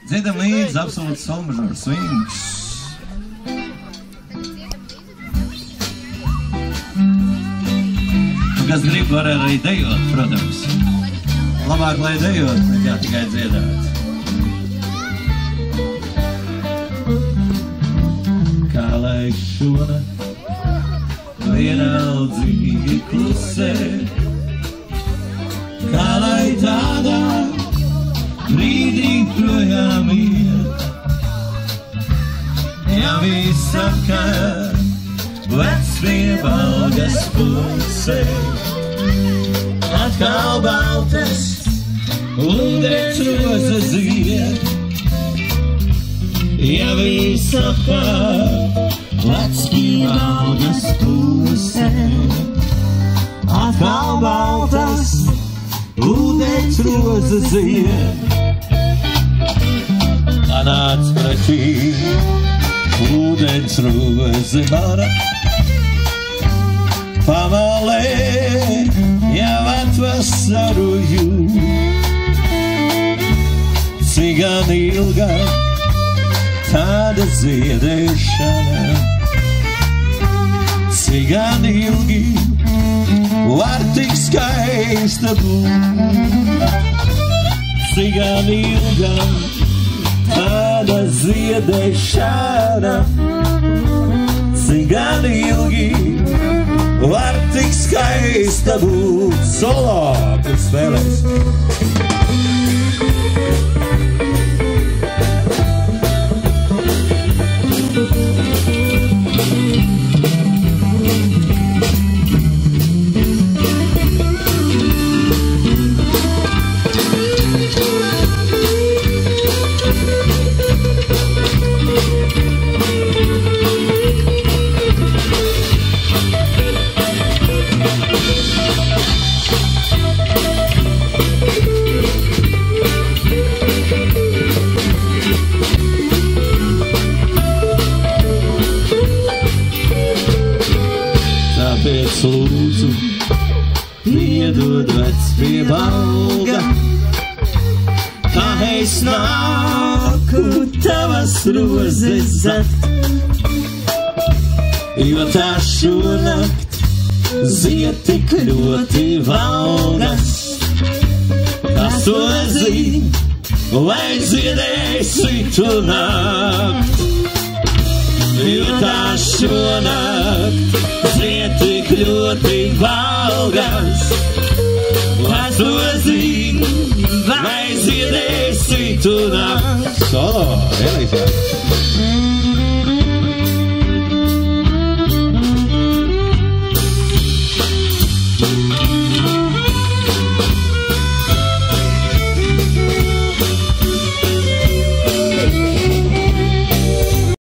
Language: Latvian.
Dziedam līdz absolūts solmažors swings. Kas grib, var arī dejot, protams. Labāk, lai dejot, nekā tikai dziedāt. Kā lai šonakt vienaldzīgi klusē, kā lai tādā brīdī projām iet, ja visapkārt vec pie balgas pusē, atkal baltas ūdens rozes zied, ja visapkārt vec pie balgas pusē, atkal baltas ūdens rozes zied. Nāc pretī ūdens roze mana, pamalē jau atvasaroju, cik gan ilga tāda ziedēšana, cik gan ilgi var tik skaista būt, cik gan ilga tāda ziedēšana, cik gan ilgi var tik skaista būt. Solo, pirms spēlēs. Tāpēc lūdzu, piedod vec pie balga, tā es nāku tavas rozes zakt, jo tā šonakt zied tik ļoti valgas. Kas to zin, lai ziedēsi tu nakt, jo tā šonakt zied tik ļoti valgas. Kas to zin, lai ziedēsi tu nakt. Solo, Elīte.